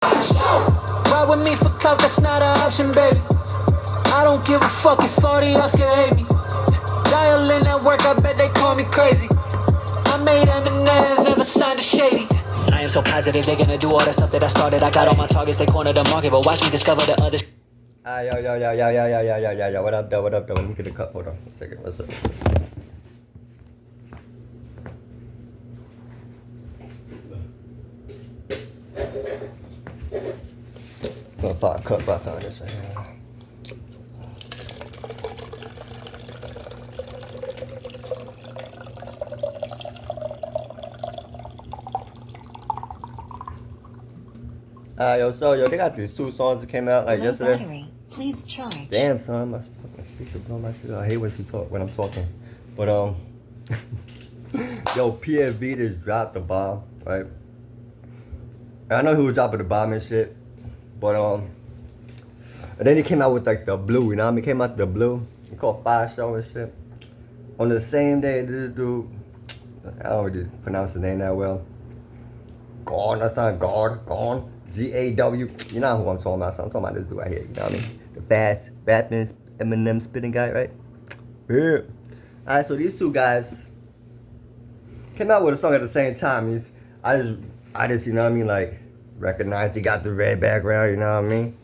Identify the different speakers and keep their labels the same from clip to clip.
Speaker 1: Ride with me for clout, that's not an option, baby. I don't give a fuck if all the y'all can hate me. Dial in that work, I bet they call me crazy. I made M&M's, never signed a shady. I am so positive they're gonna do all the stuff that I started. I got all my targets, they corner the market, but watch me discover the other.
Speaker 2: Yo. What up, though? Let me get a cup. Hold on a second. What's up? I'm gonna find a cup. I found this right here. Yo, they got these two songs that came out like yesterday.
Speaker 3: Battery. Please charge.
Speaker 2: Damn, son, my fucking speaker blowing my shit. I hate when I'm talking. But yo, PFV just dropped the bomb, right? And I know he was dropping the bomb and shit, but and then he came out with like the blue, you know what I mean? Came out the blue. He called Fire Show and shit. On the same day, this dude, I don't really pronounce his name that well. Gawne, that's not Gawne. G-A-W. You know who I'm talking about. So I'm talking about this dude right here. You know what I mean? The fast rapping Eminem spitting guy, right? Yeah. Alright, so these two guys came out with a song at the same time. I just, you know what I mean, like, recognized he got the red background, you know what I mean?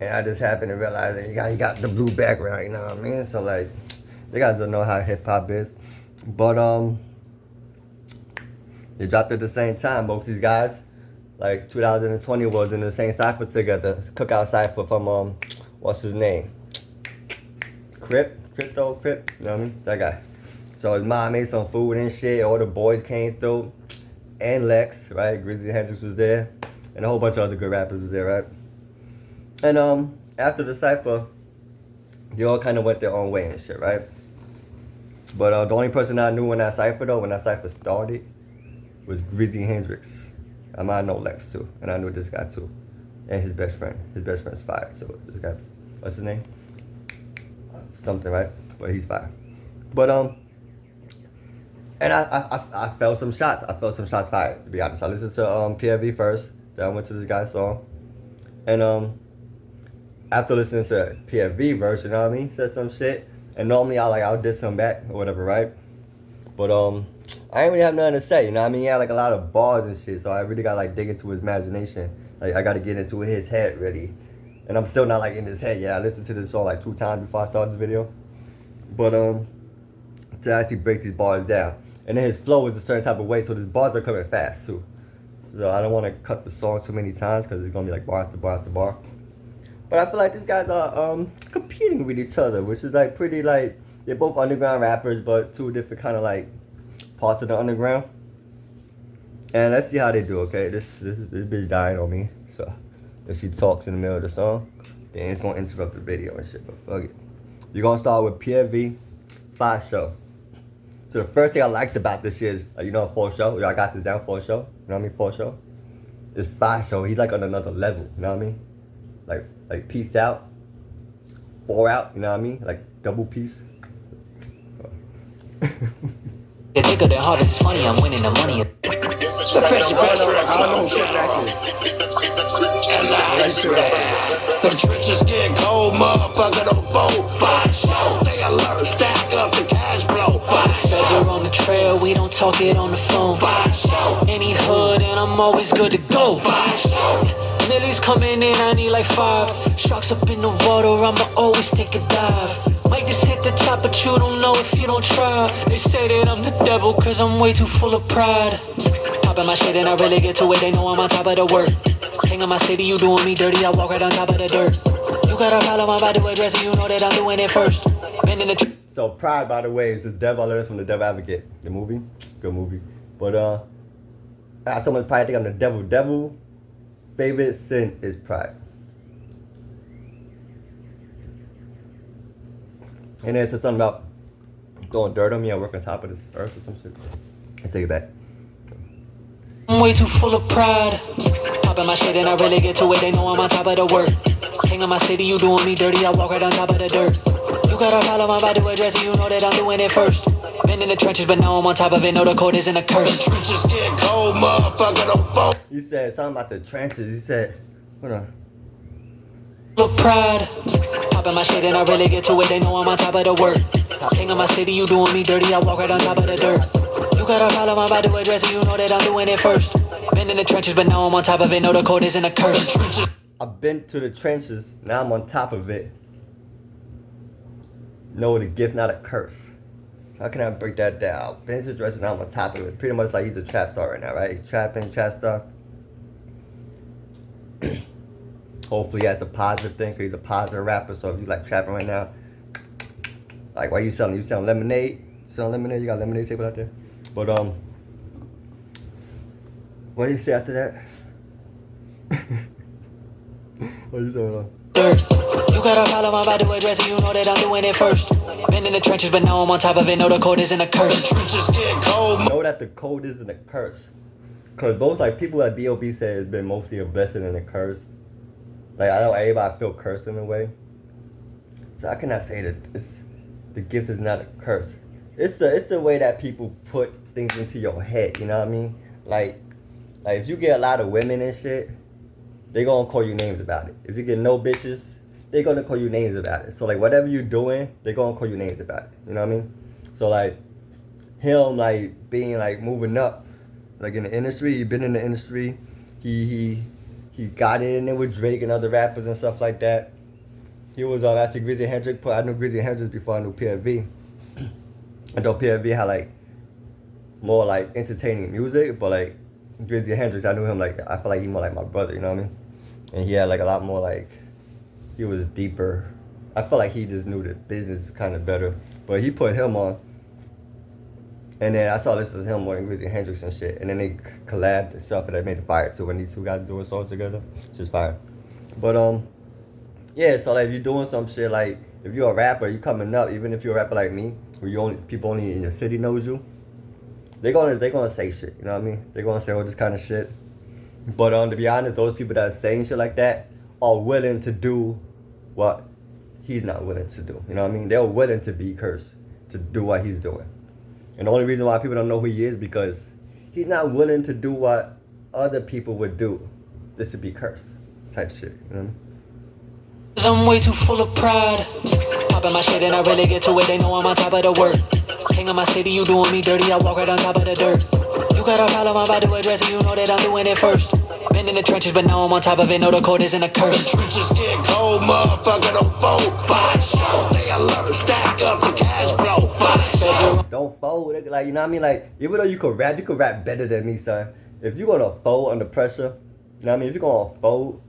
Speaker 2: And I just happened to realize that he got the blue background, you know what I mean? So like, you guys don't know how hip hop is. But they dropped at the same time, both these guys. Like 2020 was in the same cypher together, cookout cypher from what's his name? Crypto, you know what I mean? That guy. So his mom made some food and shit. All the boys came through, and Lex, right? Grizzly Hendrix was there, and a whole bunch of other good rappers was there, right? And after the cypher, they all kind of went their own way and shit, right? But the only person I knew when that cypher started, was Grizzly Hendrix. I might know Lex too, and I knew this guy too, and his best friend. His best friend's Fire. So this guy, what's his name? Something, right? But he's Fire. But and I felt some shots. I felt some shots fired. To be honest, I listened to PFV first. Then I went to this guy's song, and after listening to PFV verse, you know what I mean, said some shit. And normally I'll diss him back or whatever, right? But I ain't really have nothing to say, you know what I mean? He had like a lot of bars and shit, so I really gotta like dig into his imagination. Like I gotta get into his head really. And I'm still not like in his head. Yeah, I listened to this song like 2 times before I started this video. But to actually break these bars down. And then his flow is a certain type of way, so these bars are coming fast too. So I don't wanna cut the song too many times because it's gonna be like bar after bar after bar. But I feel like these guys are competing with each other, which is like pretty like, they're both underground rappers, but 2 different kind of like parts of the underground. And let's see how they do, okay? This bitch dying on me. So if she talks in the middle of the song, then it's gonna interrupt the video and shit, but fuck it. You're gonna start with PFV, Fire Show. So the first thing I liked about this shit is, you know, For Show. I got this down, For Show. You know what I mean? For Show. It's Fire Show. He's like on another level, you know what I mean? Like peace out, 4 out, you know what I mean? Like double peace.
Speaker 1: The thicker the harvest is funny, I'm winning the money.
Speaker 4: The trenches get cold, motherfucker, don't fold. Fire show, they alert, stack up the cash flow. Fire
Speaker 1: Feds are on the trail, we don't talk it on the phone.
Speaker 4: Fire show,
Speaker 1: Any hood and I'm always good to go.
Speaker 4: fire show.
Speaker 1: Millie's coming in, I need like 5. Sharks up in the water, I'ma always take a dive. Might just hit the top, but you don't know if you don't try. They say that I'm the devil, cause I'm way too full of pride. Popping my shit and I really get to it, they know I'm on top of the work. King of my city, you doing me dirty, I walk right on top of the dirt. You got a problem, I'm about to address it, you know that I'm doing it first. Been in the
Speaker 2: So Pride, by the way, is the devil I learned from The Devil Advocate. The movie, good movie. But someone probably think I'm the devil. Devil favorite sin is pride. And then it said something about throwing dirt on me. I work on top of this earth or some shit. I take it back.
Speaker 1: I'm way too full of pride. Popping my shit and I really get to it, they know I'm on top of the work. King of my city, you doing me dirty, I walk right on top of the dirt. You got a problem, I'm about to address it, you know that I'm doing it first. Been in the trenches, but now I'm on top of it. No, the code isn't a curse.
Speaker 4: Trenches get cold, motherfucker, don't fold.
Speaker 2: You said something about the trenches. You said, hold on.
Speaker 1: Full of pride. Popping my shit and I really get to it. They know I'm on top of the work. King of my city, you doing me dirty. I walk right on top of the dirt. You got a problem, I'm about to address it. You know that I'm doing it first. Been in the trenches, but now I'm on top of it. No, the code isn't a curse.
Speaker 2: I've been to the trenches. Now I'm on top of it. No, the gift, not a curse. How can I break that down? Been to the trenches, now I'm on top of it. Pretty much like he's a trap star right now, right? He's trapping, trap star. Hopefully that's a positive thing, because he's a positive rapper. So if you like trapping right now, like, why you selling? You selling lemonade? You selling lemonade? You got a lemonade table out there? But what do you say after that? What you saying?
Speaker 1: You got a problem, I'm about to address it. You know that I'm doing it first. Been in the trenches, but now I'm on top of it. No, the code isn't a curse.
Speaker 4: Trenches get cold.
Speaker 2: Know that the code isn't a curse. Because both, like, people like B.O.B. say it's been mostly a blessing and a curse. Like, I know everybody feel cursed in a way. So I cannot say that the gift is not a curse. It's the way that people put things into your head, you know what I mean? Like if you get a lot of women and shit, they gonna call you names about it. If you get no bitches, they gonna call you names about it. So like whatever you doing, they gonna call you names about it. You know what I mean? So like him like being like moving up, like in the industry, he been in the industry, he got in there with Drake and other rappers and stuff like that. He was actually Grizzly Hendrix. I knew Grizzly Hendrix before I knew PFV. I thought PFV had like more like entertaining music, but like Grizzly Hendrix, I knew him like, I feel like he more like my brother, you know what I mean? And he had like a lot more like, he was deeper. I felt like he just knew the business kind of better, but he put him on. And then I saw this as him more than Grizzly Hendrix and shit. And then they collabed and stuff, and they made it fire too when these two guys doing songs together. It's just fire. But yeah, so like if you're doing some shit, like if you're a rapper, you coming up, even if you're a rapper like me, where you only people only in your city knows you, they gonna say shit, you know what I mean? They're gonna say all this kind of shit. But to be honest, those people that are saying shit like that are willing to do what he's not willing to do. You know what I mean? They're willing to be cursed, to do what he's doing. And the only reason why people don't know who he is because he's not willing to do what other people would do just to be cursed type shit, you know what I mean?
Speaker 1: I'm way too full of pride. Popping my shit and I really get to it. They know I'm on top of the work. King of my city, you doing me dirty. I walk right on top of the dirt. You got a problem, I'm about to address it. You know that I'm doing it first. Been in the trenches, but now I'm on top of it. No, the code isn't a curse.
Speaker 4: Trenches get cold, motherfucker, don't fold. Buy show, they alert, stack up the cash flow.
Speaker 2: Don't fold, nigga. Like, you know what I mean? Like, even though you could rap better than me, son. If you're gonna fold under pressure, you know what I mean? If you're gonna fold,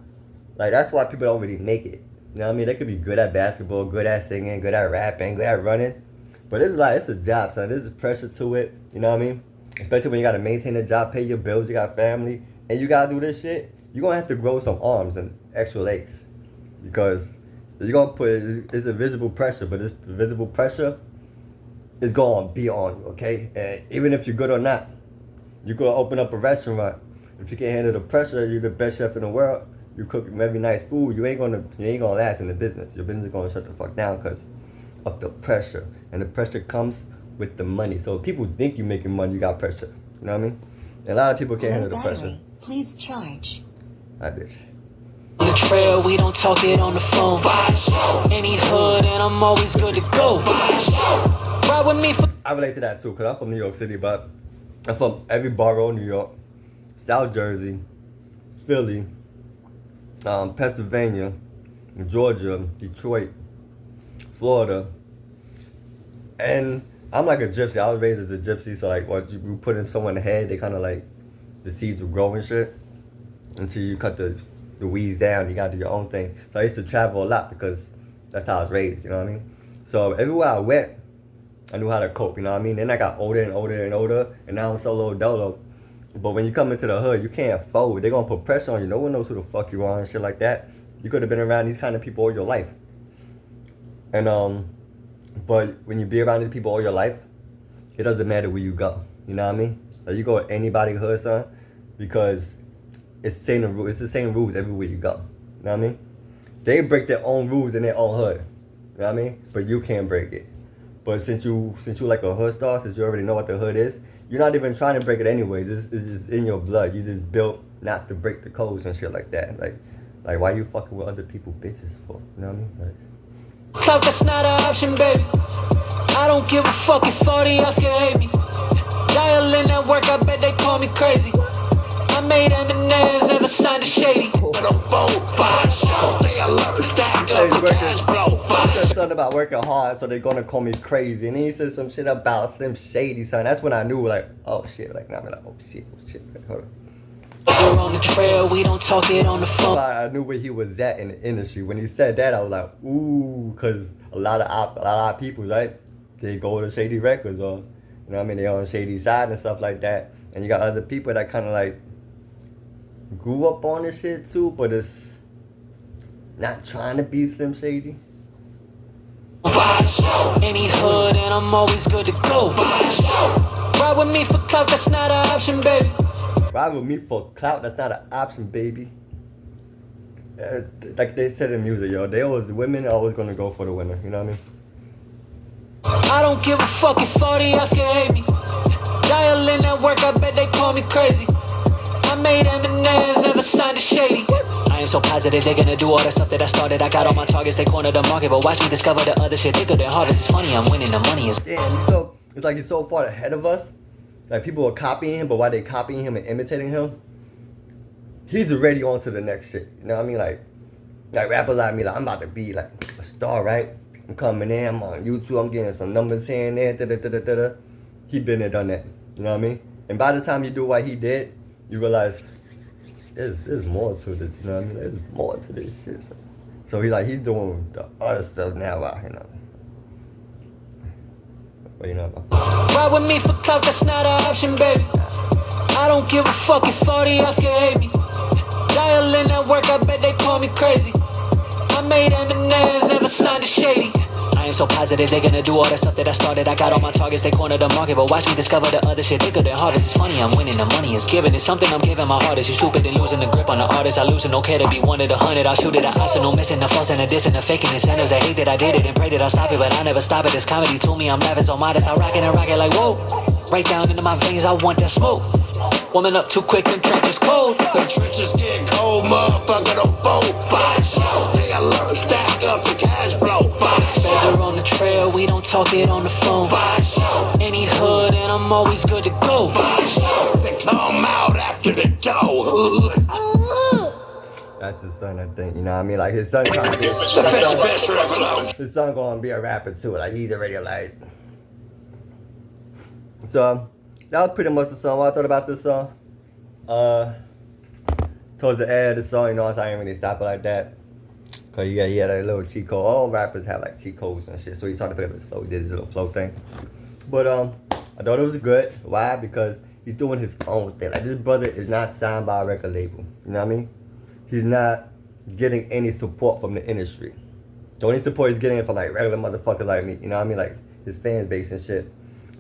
Speaker 2: like, that's why people don't really make it. You know what I mean? They could be good at basketball, good at singing, good at rapping, good at running. But it's a job, son. There's pressure to it. You know what I mean? Especially when you gotta maintain a job, pay your bills, you got family, and you gotta do this shit. You're gonna have to grow some arms and extra legs. Because you're gonna it's a visible pressure, but this visible pressure is gonna be on you, okay? And even if you're good or not, you could open up a restaurant. If you can't handle the pressure, you're the best chef in the world. You cook very nice food, you ain't gonna last in the business. Your business is gonna shut the fuck down because of the pressure. And the pressure comes with the money. So if people think you're making money, you got pressure. You know what I mean? And a lot of people can't handle the pressure.
Speaker 3: Please charge.
Speaker 2: That bitch.
Speaker 1: On the trail, we don't talk it on the phone. Any hood, and I'm always good to go. Ride with me for.
Speaker 2: I relate to that too, because I'm from New York City, but I'm from every borough in New York. South Jersey, Philly, Pennsylvania, Georgia, Detroit, Florida. And I'm like a gypsy. I was raised as a gypsy, so like what you put in someone's head, they kind of like, the seeds will grow and shit. Until you cut the weeds down, you gotta do your own thing. So I used to travel a lot because that's how I was raised, you know what I mean? So everywhere I went, I knew how to cope, you know what I mean? Then I got older and older and older, and now I'm solo dolo. But when you come into the hood, you can't fold. They're gonna put pressure on you. No one knows who the fuck you are and shit like that. You could have been around these kind of people all your life. And but when you be around these people all your life, it doesn't matter where you go. You know what I mean? Like you go to anybody's hood, son, because it's the same rules everywhere you go. You know what I mean? They break their own rules in their own hood. You know what I mean? But you can't break it. But since you like a hood star, since you already know what the hood is, you're not even trying to break it anyways. It's just in your blood. You just built not to break the codes and shit like that. Like why you fucking with other people bitches for? You know what I mean? Like,
Speaker 1: Clout, that's not an option, baby. I don't give a fuck if 40 else can hate me. Dialing at work, I bet they call me crazy. I made M&M's, never signed a shady.
Speaker 2: He said something about working hard, so they're gonna call me crazy. And he said some shit about Slim Shady, son. That's when I knew, like, oh shit, like, now I'm like, oh shit, like, hold on.
Speaker 1: We're on the trail, we don't talk it on the phone.
Speaker 2: I knew where he was at in the industry. When he said that, I was like, ooh, cause a lot of people, right? They go to Shady Records, or you know what I mean, they on Shady side and stuff like that. And you got other people that kind of like grew up on this shit too, but it's not trying to be Slim Shady.
Speaker 1: Any hood and I'm always good to go. Ride with me for clout, that's not an option, baby.
Speaker 2: Ride with me for clout, that's not an option, baby. Like they said in music, yo, the women are always gonna go for the winner, you know what I mean?
Speaker 1: I don't give a fuck if 40 else can hate me. Dialing at work, I bet they call me crazy. I made M&M's, never signed a shady. I am so positive they're gonna do all the stuff that I started. I got all my targets, they corner the market, but watch me discover the other shit bigger than harvest. It's funny, I'm winning, the money is.
Speaker 2: Damn, it's like he's so far ahead of us. Like people are copying him, but while they copying him and imitating him, he's already on to the next shit. You know what I mean? Like rappers like me, like I'm about to be like a star, right? I'm coming in, I'm on YouTube, I'm getting some numbers here and there, da-da-da-da-da. He been there, done that. You know what I mean? And by the time you do what he did, you realize there's more to this, you know what I mean? There's more to this shit. So he's doing the other stuff now out here, but you know.
Speaker 1: Ride with me for clout, that's not an option, baby. I don't give a fuck if 40 else can hate me. Dialing at work, I bet they call me crazy. I made M&M's, never signed a shady. I am so positive they're gonna do all the stuff that I started. I got all my targets, they corner the market, but watch me discover the other shit bigger than harvest. It's funny, I'm winning, the money is given. It's something I'm giving my hardest. You stupid and losing the grip on the artist. I lose and don't care to be one of the 100. I'll shoot it, I option, no missing the false and the diss and the faking incentives. They hate that I did it and pray that I stop it, but I never stop it. It's comedy to me, I'm laughing so modest. I rock it and rock it like whoa. Right down into my veins, I want that smoke. Warming up too quick, the trenches cold.
Speaker 4: The trenches get cold, motherfucker, don't fold. Buy show, they alert, stack up the cash flow. Buy
Speaker 1: Feds are on the trail, we don't talk it on the phone.
Speaker 4: Buy show,
Speaker 1: Any hood and I'm always good to go.
Speaker 4: buy show. They come out after the dough.
Speaker 2: That's his son, I think. You know what I mean? Like his son trying to be his son gonna be a rapper too. Like he's already like. So that was pretty much the song. What I thought about this song. Towards the end of the song, you know, I ain't really stop it like that. Cause he had a little cheat code. All rappers have like cheat codes and shit. So he tried to pick up his flow. He did his little flow thing. But I thought it was good. Why? Because he's doing his own thing. Like this brother is not signed by a record label. You know what I mean? He's not getting any support from the industry. The only support he's getting is from like regular motherfuckers like me. You know what I mean? Like his fan base and shit.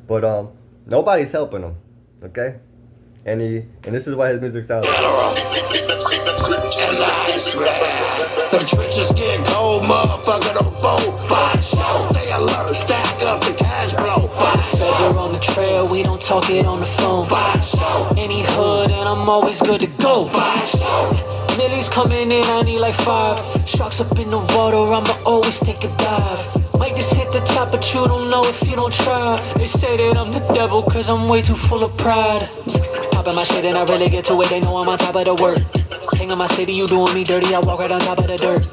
Speaker 2: But nobody's helping him. Okay? And this is why his music sounds like.
Speaker 4: And I swear, the trenches get cold, motherfucker, don't fold. Buy show, they alert, stack up the cash flow.
Speaker 1: Feds are on the trail, we don't talk it on the phone.
Speaker 4: Buy show,
Speaker 1: Any hood and I'm always good to go.
Speaker 4: buy show.
Speaker 1: Millies coming in, I need like 5. Sharks up in the water, I'ma always take a dive. Might just hit the top, but you don't know if you don't try. They say that I'm the devil, cause I'm way too full of pride. Popping my shit and I really get to it, they know I'm on top of the work. King of my city, you doing me dirty, I walk right on top of the dirt.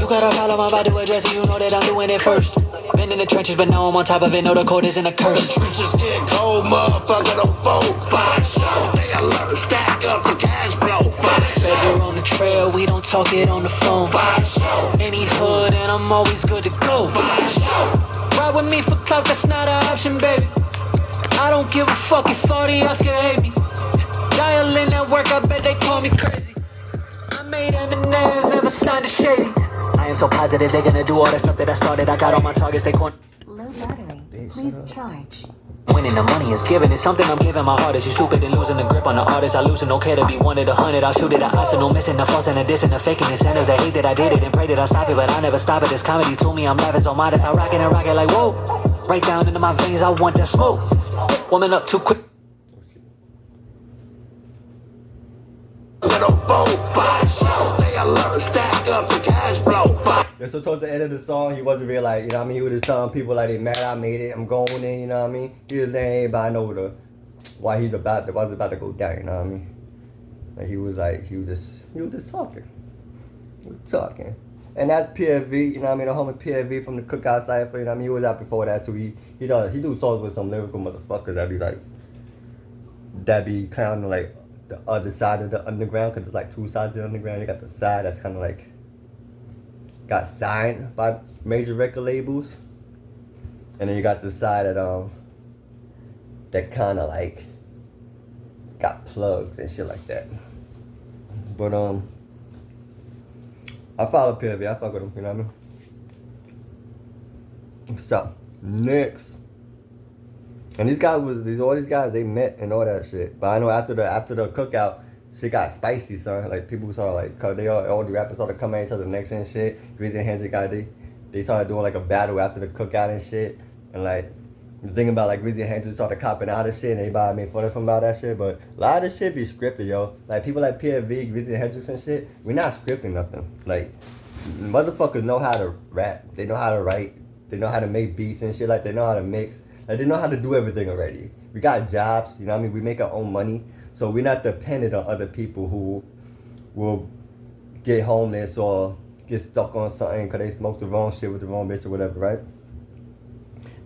Speaker 1: You got a problem, I'm about to address it, you know that I'm doing it first. Been in the trenches, but now I'm on top of it, know the code isn't a curse.
Speaker 4: The trenches get cold, motherfucker, don't fold. Buy show, they alert, stack up the cash flow. Buy
Speaker 1: Feds
Speaker 4: show,
Speaker 1: are on the trail, we don't talk it on the phone.
Speaker 4: buy show,
Speaker 1: Any hood and I'm always good to go.
Speaker 4: buy show.
Speaker 1: Ride with me for clout, that's not an option, baby. I don't give a fuck if 40 else can hate me. Dialing at work, I bet they call me crazy. I made M&M's, never signed a shady. I am so positive they're gonna do all the stuff that I started. I got all my targets, they corner.
Speaker 3: Low battery. Please charge.
Speaker 1: Winning, the money is given. It's something I'm giving my hardest. You stupid and losing the grip on the artist. I lose and don't care to be one of the 100. I'll shoot it, I option, no missing the false and the diss and the faking incentives. They hate that I did it and pray that I stop it, but I never stop it. It's comedy to me, I'm laughing so modest. I rock it and rock it like whoa. Right down into my veins, I want that smoke. Warming up too quick.
Speaker 4: Get a vote by show. They alert, stack up the cash flow.
Speaker 2: Yeah, so towards the end of the song, he wasn't real like, you know what I mean? He was just telling people like, they mad I made it, I'm going in, you know what I mean? He was letting everybody know why he's about to go down, you know what I mean? Like he was just talking. He was talking. And that's PFV, you know what I mean? The homie PFV from the Cookout Cypher, you know what I mean? He was out before that too. He do songs with some lyrical motherfuckers that be kind of like the other side of the underground, because there's like two sides of the underground. You got the side that's kind of like got signed by major record labels, and then you got the side that kind of like got plugs and shit like that. But I follow PFV. I fuck with him. You know what I mean? So next, and all these guys they met and all that shit. But I know after the cookout, shit got spicy, son. Like people started like, cause all the rappers started coming at each other next and shit. Greasy and Hendrix they started doing like a battle after the cookout and shit. And like the thing about like Greasy and Hendrix started copping out of shit, and everybody made fun of him about that shit. But a lot of this shit be scripted, yo. Like people like PFV, Greasy and Hendrix and shit, we not scripting nothing. Like motherfuckers know how to rap, they know how to write, they know how to make beats and shit. Like they know how to mix. Like they know how to do everything already. We got jobs, you know what I mean? We make our own money. So we're not dependent on other people who will get homeless or get stuck on something because they smoked the wrong shit with the wrong bitch or whatever, right?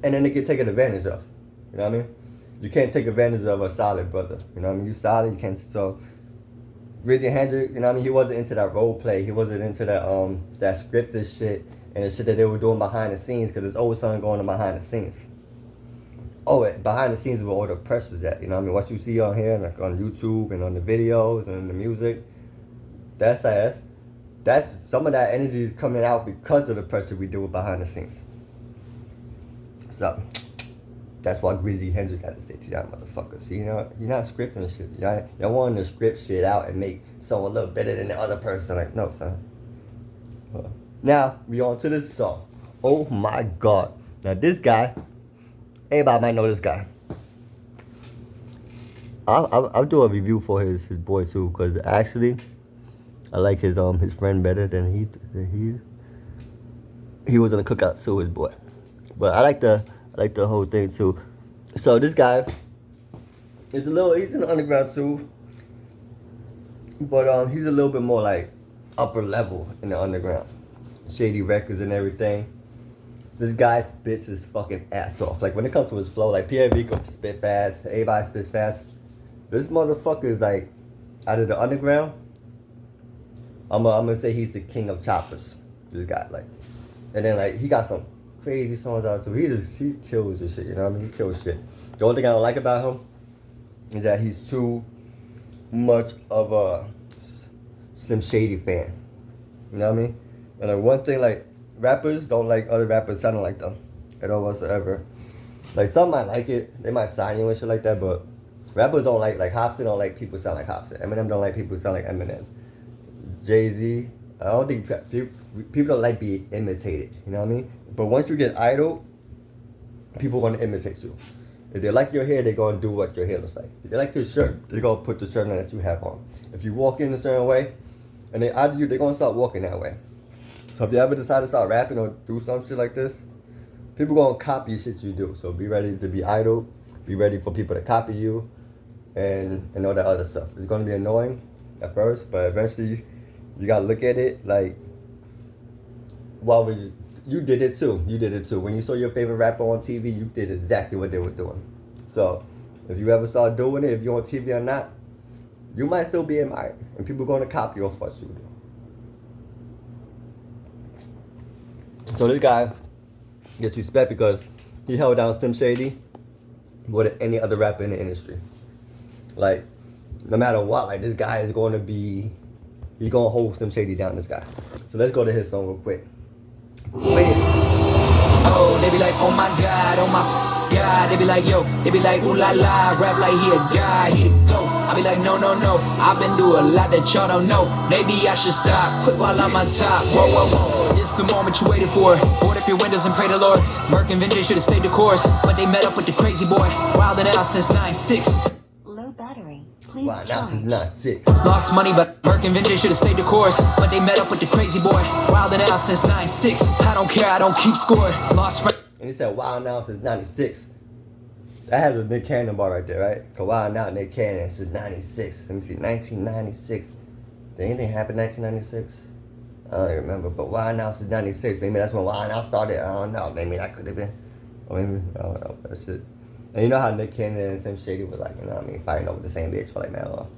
Speaker 2: And then they get taken advantage of. You know what I mean? You can't take advantage of a solid brother. You know what I mean? You solid, you can't. So Greasy Hendrix, you know what I mean? He wasn't into that role play. He wasn't into that scripted shit and the shit that they were doing behind the scenes, because there's always something going on behind the scenes. Behind the scenes where all the pressure's at, you know what I mean? What you see on here, like on YouTube and on the videos and the music, that's some of that energy is coming out because of the pressure we do behind the scenes. So that's what Greasy Hendrix got to say to y'all motherfuckers. You know, you're not scripting shit. Y'all wanting to script shit out and make someone look better than the other person. Like, no, son. Now we on to this song. Oh my God. Now this guy, everybody might know this guy. I'll do a review for his boy too, because actually I like his friend better than he was in a cookout too, his boy. But I like the whole thing too. So this guy he's in the underground too, but he's a little bit more like upper level in the underground. Shady records and everything. This guy spits his fucking ass off. Like when it comes to his flow, like PFV can spit fast, everybody spits fast. This motherfucker is like out of the underground. I'm gonna say he's the king of choppers. This guy, like, and then like he got some crazy songs out too. He kills this shit. You know what I mean? He kills shit. The only thing I don't like about him is that he's too much of a Slim Shady fan. You know what I mean? And like one thing, like rappers don't like other rappers sounding like them at all whatsoever. Like some might like it, they might sign you and shit like that, but rappers don't like Hopsin don't like people sound like Hopsin. Eminem don't like people sound like Eminem. Jay-Z, I don't think people don't like being imitated, you know what I mean? But once you get idol, people want to imitate you. If they like your hair, they're going to do what your hair looks like. If they like your shirt, they're going to put the shirt on that you have on. If you walk in a certain way, and they idol you, they're going to start walking that way. So if you ever decide to start rapping or do some shit like this, people going to copy shit you do. So be ready to be idol, be ready for people to copy you, and all that other stuff. It's going to be annoying at first, but eventually you got to look at it like, well, you did it too. You did it too. When you saw your favorite rapper on TV, you did exactly what they were doing. So if you ever start doing it, if you're on TV or not, you might still be admired, and people are going to copy off what you do. So this guy gets respect because he held down Slim Shady more than any other rapper in the industry. Like, no matter what, like this guy is going to be, he's going to hold Slim Shady down, this guy. So let's go to his song real quick.
Speaker 5: Oh, they be like, oh my God, guy. They be like, yo, they be like, ooh la la, rap like he a guy, he the GOAT. I be like, no, no, no, I've been through a lot that y'all don't know. Maybe I should stop, quit while I'm on top. Whoa, whoa, whoa, it's the moment you waited for. Board up your windows and pray the Lord. Merc and Vintage should've stayed the course, but they met up with the crazy boy. Wildin' out since 9-6.
Speaker 3: Low battery. Please
Speaker 2: Wow, now this is
Speaker 3: charge.
Speaker 2: not 6.
Speaker 5: Lost money, but Merc and Vintage should've stayed the course, but they met up with the crazy boy. Wildin' out since 9-6. I don't care, I don't keep score. Lost friends.
Speaker 2: And he said, wow, now since 96. That has a Nick Cannon bar right there, right? Cause wow, now Nick Cannon since 96. Let me see, 1996. Did anything happen in 1996? I don't even remember, but wow, now since 96. Maybe that's when wow, now started. I don't know. Maybe that could have been. Or maybe, I don't know, that shit. And you know how Nick Cannon and Slim Shady was like, you know what I mean, fighting over the same bitch for like mad long.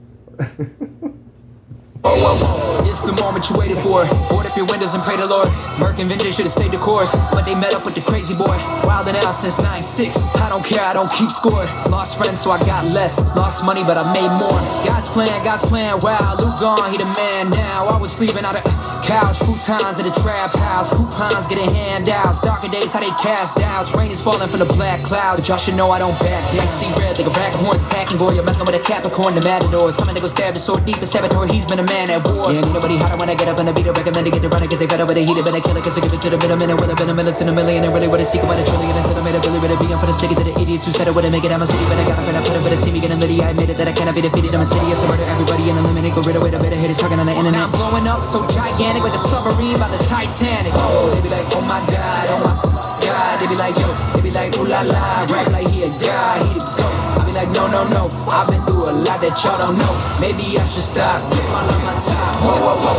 Speaker 5: Whoa, whoa, whoa, it's the moment you waited for. Board up your windows and pray the Lord. Merc and Vintage should've stayed the course, but they met up with the crazy boy. Wildin' out since 9-6. I don't care, I don't keep score. Lost friends, so I got less. Lost money, but I made more. God's plan, wow. Luke gone, he the man now. I was sleeping on the couch, futons at the trap house. Coupons getting handouts. Darker days, how they cast doubts. Rain is falling from the black clouds. Y'all should know I don't back down. See red like a rack of horns attacking gore. You're messing with a Capricorn, the matadors. Coming to go stab the sword deep as Saboteur. He's been a man at war. Yeah, ain't nobody hotter when I get up and I beat it. Recommend to get the runner cause they fed up with the heat. Been a killer cause I give it to the middleman. Will have been a militant, a million. And really what a secret, what a trillion. Until I made a billy with a being for the sticky to the idiots who said I wouldn't make it out my city. But I got up and I put it for the team. Getting litty, I admit it that I cannot be defeated. I'm insidious. I murder everybody in a limit. Go rid of it, a bit of hitters talking on the internet. I'm blowing up so gigantic like a submarine by the Titanic. Oh, they be like, oh my god, oh my god. They be like, yo, they be like, ooh la la, rap like he a guy, he the GOAT. I be like, no, no, no, I've been through a lot that y'all don't know. Maybe I should stop, quit while I'm on top. Whoa, whoa, whoa.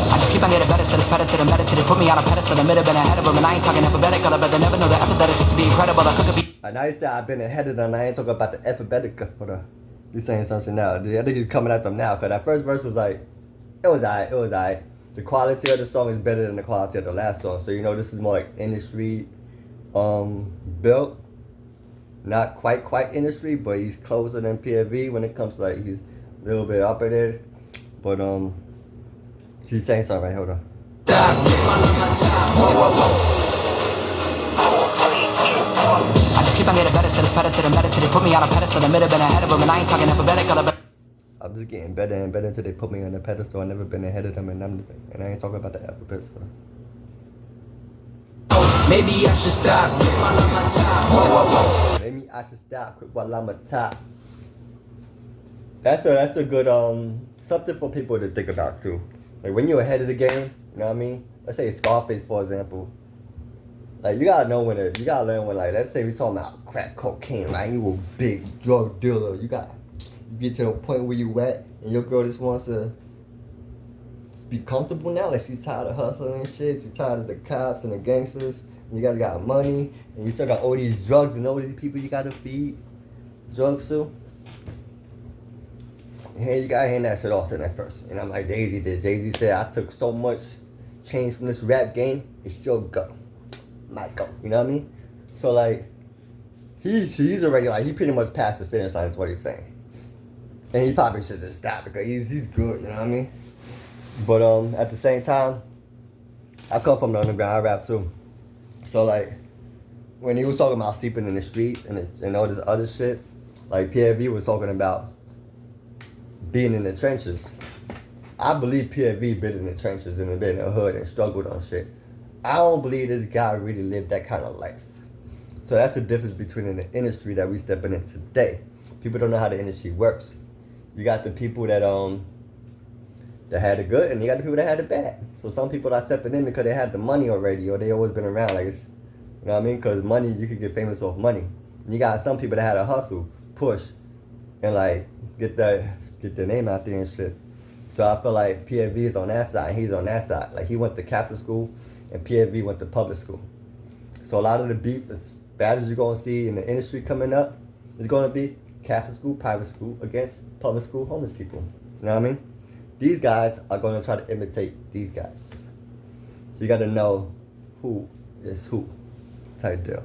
Speaker 5: I just keep on getting better, instead of better to the meta. They put me on a pedestal, I might have been ahead of them. And I ain't talking alphabetical, but they never know the effort that it took to be incredible. I could be.
Speaker 2: Now he said I've been ahead of them. I ain't talking about the alphabetica. Hold on. He's saying something now. I think he's coming at them now. Cause that first verse was like, it was alright. The quality of the song is better than the quality of the last song. So you know this is more like industry built. Not quite industry, but he's closer than PFV when it comes to like he's a little bit up in there. But he's saying something right, hold on.
Speaker 5: I just keep on getting better, instead of better to the meta. They put me on a pedestal, I might have been ahead of them. And I ain't talking alphabetical, but
Speaker 2: I'm just getting better and better until they put me on the pedestal. I've never been ahead of them, and I ain't talking about the alphabet.
Speaker 5: maybe I should stop, quit while I'm on top. Whoa, whoa, whoa.
Speaker 2: Maybe I should stop, quit while I'm on top. That's a good something for people to think about too. Like when you're ahead of the game, you know what I mean? Let's say Scarface for example. Like you gotta know you gotta learn when like let's say we talking about crack cocaine, right? You a big drug dealer. You get to the point where you at and your girl just wants to be comfortable now. Like she's tired of hustling and shit. She's tired of the cops and the gangsters. And you guys got money and you still got all these drugs and all these people you gotta feed drugs to. And here you gotta hand that shit off to the next person. And I'm like Jay-Z did. Jay-Z said I took so much change from this rap game. It's your go. My go. You know what I mean? So like he's already like he pretty much passed the finish line is what he's saying. And he probably should have stopped because he's good, you know what I mean? But at the same time, I come from the underground, I rap too. So like when he was talking about sleeping in the streets and all this other shit, like PFV was talking about being in the trenches. I believe PFV been in the trenches and been in the hood and struggled on shit. I don't believe this guy really lived that kind of life. So that's the difference between the industry that we stepping in today. People don't know how the industry works. You got the people that had it good and you got the people that had it bad. So some people are stepping in because they had the money already or they always been around. Like it's, you know what I mean? Because money, you can get famous off money. And you got some people that had to hustle, push, and like get their name out there and shit. So I feel like PFV is on that side and he's on that side. Like he went to Catholic school and PFV went to public school. So a lot of the beef, as bad as you're going to see in the industry coming up, is going to be Catholic school, private school against public school homeless people. You know what I mean? These guys are going to try to imitate these guys. So you got to know who is who type deal.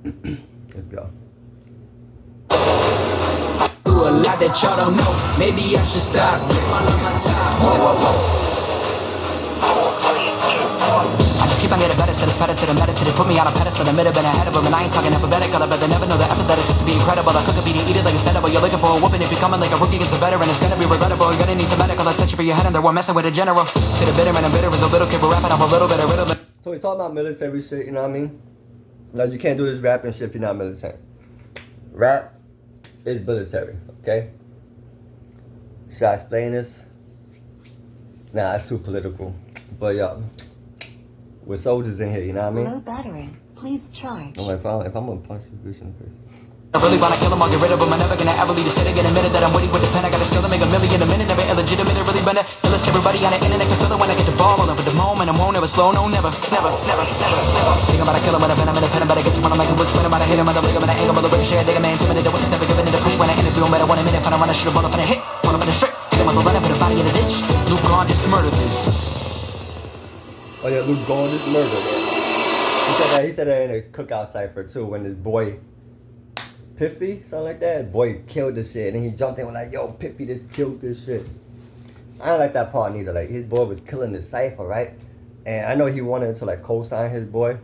Speaker 2: Let's go.
Speaker 5: Do a lot that y'all don't know. Maybe I should stop, quit while I'm on top. Whoa, whoa, whoa. I just keep keep on getting better, instead of better to the meditative. Put me on a pedestal, I might have been ahead of them. And I ain't talking alphabetical, but they never know the effort that it took to be incredible. I cook a beat and eat it like it's edible. You're looking for a whooping if you're coming like a rookie against a veteran. It's gonna be regrettable, you're gonna need some medical. I touch you for your head and they're messing with a general. To the bitter man, I'm bitter as a little kid, but rapping off a little bit of rhythm.
Speaker 2: So he's talking about military shit, you know what I mean? Like, you can't do this rapping shit if you're not military. Rap is military, okay? Should I explain this? Nah, it's too political. But yeah, with soldiers in here, you know what I mean?
Speaker 3: Low battery. Please charge.
Speaker 2: I'm like, if I'm gonna punch this bitch in the face.
Speaker 5: I really wanna kill him, I'll get rid of him. I'm never gonna ever leave a city. Get a minute that I'm waiting with the pen. I got a skill to make a million a minute. Never illegitimate, it really been a illest. Everybody on the internet can feel it when I get the ball all over the moment. I won't ever slow, no, never. Think about a kill him when I'm independent, but I get you when I'm like a whisper. I'm about to hit him on the ligament, I angle, but the share. They got me intimidated, witness never giving it a push. When I interview him, better 1 minute. When I run, I shoot a bullet, when I hit, pull up in the strip. Hit him with a run, put a body in the ditch. Luke Gawne just murdered this.
Speaker 2: Oh yeah, Luke Gawne just murdered this. He said that in a cookout cipher too, when this boy Piffy, something like that, boy killed this shit, and he jumped in and like, yo, Piffy just killed this shit. I don't like that part neither. Like, his boy was killing the cipher, right? And I know he wanted to like co-sign his boy,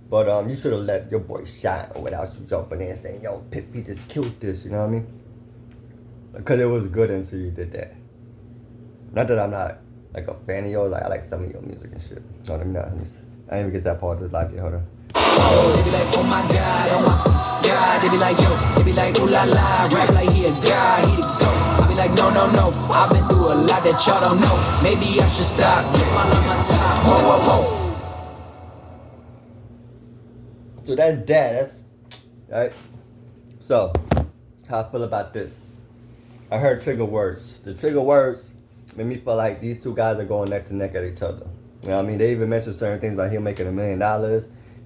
Speaker 2: but you should have let your boy shine without you jumping in and saying, yo, Piffy just killed this, you know what I mean? Because it was good until you did that. Not that I'm not like a fan of yours, like I like some of your music and shit. No, let me not. I didn't even get that part of the live yet, hold on.
Speaker 5: Oh, they be like, oh my god, oh my god. They be like, yo, they be like, ooh la la. Rap like he a guy, he the GOAT. I be like, no, no, no. I've been through a lot that y'all don't know. Maybe I should stop, get my love my time. Whoa, whoa, whoa.
Speaker 2: So that's right. So, how I feel about this? I heard trigger words. The trigger words made me feel like these two guys are going neck to neck at each other. You know what I mean? They even mentioned certain things about him making $1 million,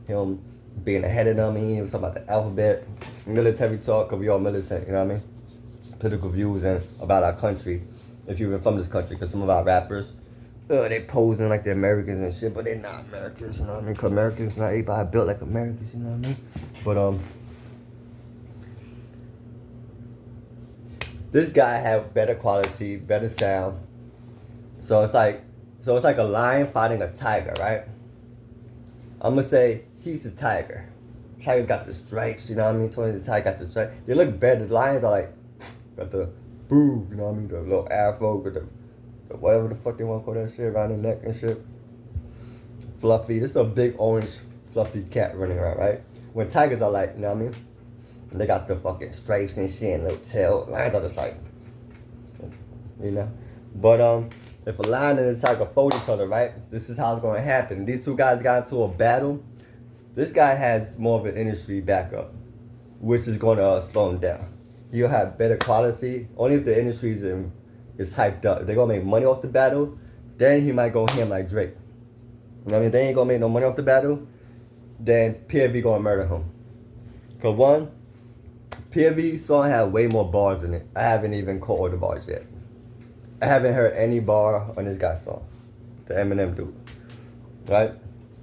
Speaker 2: him being ahead of them. He was talking about the alphabet, military talk, because we all military, you know what I mean? Political views and about our country, if you're even from this country, because some of our rappers, they posing like they're Americans and shit, but they're not Americans, you know what I mean? Because Americans, not everybody built like Americans, you know what I mean? But, this guy had better quality, better sound. So it's like a lion fighting a tiger, right? I'm gonna say he's the tiger. Tiger's got the stripes, you know what I mean? Tony the tiger got the stripes. They look better. The lions are like, got the boo, you know what I mean? The little afro with the whatever the fuck they want to call that shit around the neck and shit. Fluffy. This is a big orange fluffy cat running around, right? When tigers are like, you know what I mean? And they got the fucking stripes and shit and little tail. Lions are just like, you know? But if a lion and a tiger fought each other, right? This is how it's going to happen. These two guys got into a battle. This guy has more of an industry backup, which is going to slow him down. He'll have better quality. Only if the industry is hyped up. If they're going to make money off the battle, then he might go him like Drake. You know what I mean? They ain't going to make no money off the battle, then PFV going to murder him. Because one, PFV song had way more bars in it. I haven't even caught all the bars yet. I haven't heard any bar on this guy's song, the Eminem dude, right?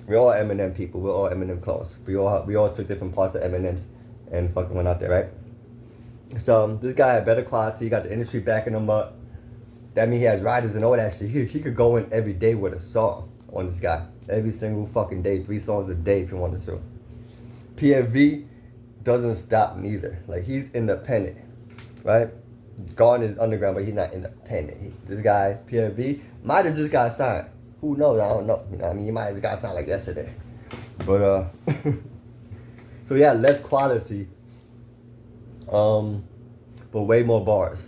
Speaker 2: We're all Eminem people. We're all Eminem clones. We all took different parts of Eminem's and fucking went out there, right? So this guy had better quality. He got the industry backing him up. That means he has riders and all that shit. He could go in every day with a song on this guy. Every single fucking day, 3 songs a day if he wanted to. PFV doesn't stop neither. Like, he's independent, right? Gawne is underground, but he's not independent. This guy, PFV, might have just got signed. Who knows? I don't know. You know what I mean? He might have just got signed like yesterday. But, so yeah, less quality. But way more bars.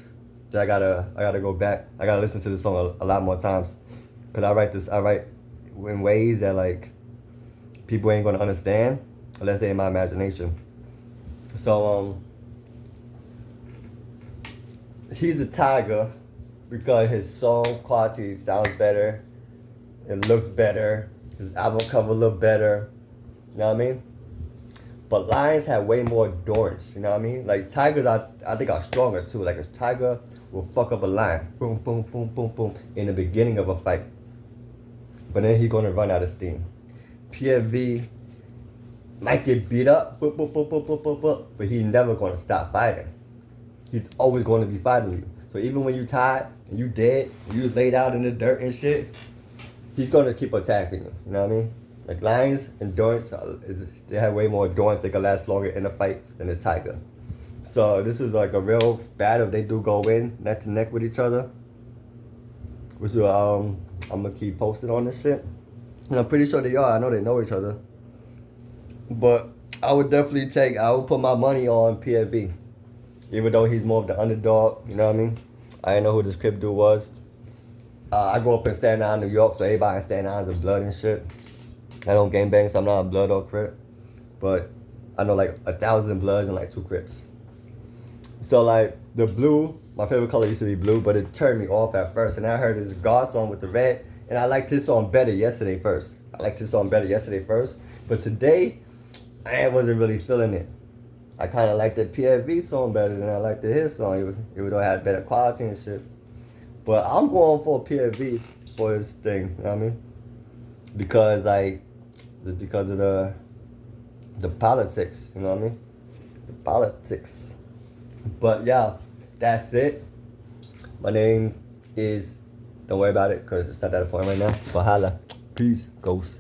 Speaker 2: So I gotta go back. I gotta listen to this song a lot more times. Cause I write in ways that like people ain't gonna understand unless they're in my imagination. So he's a tiger because his song quality sounds better, it looks better, his album cover look better, you know what I mean? But lions have way more endurance, you know what I mean? Like tigers I think are stronger too. Like a tiger will fuck up a lion, boom, boom, boom, boom, boom, in the beginning of a fight. But then he's gonna run out of steam. PFV might get beat up, but he's never gonna stop fighting. He's always gonna be fighting you. So even when you tired and you dead, and you laid out in the dirt and shit, he's gonna keep attacking you. You know what I mean? Like lions, endurance, they have way more endurance. They can last longer in a fight than a tiger. So this is like a real battle. They do go in neck to neck with each other. Which I'm gonna keep posted on this shit. And I'm pretty sure they are. I know they know each other. But I would put my money on PFV. Even though he's more of the underdog, you know what I mean? I didn't know who this Crip dude was. I grew up in Staten Island, New York, so everybody in Staten Island is blood and shit. I don't gangbang, so I'm not a blood or Crip. But I know like 1,000 bloods and like 2 Crips. So like the blue, my favorite color used to be blue, but it turned me off at first. And I heard this God song with the red, and I liked his song better yesterday first. But today, I wasn't really feeling it. I kind of liked the PFV song better than I liked his song, even though it had better quality and shit. But I'm going for PFV for this thing, you know what I mean? Because of the politics, you know what I mean? The politics. But yeah, that's it. My name is, don't worry about it because it's not that important right now. But holla. Peace. Ghost.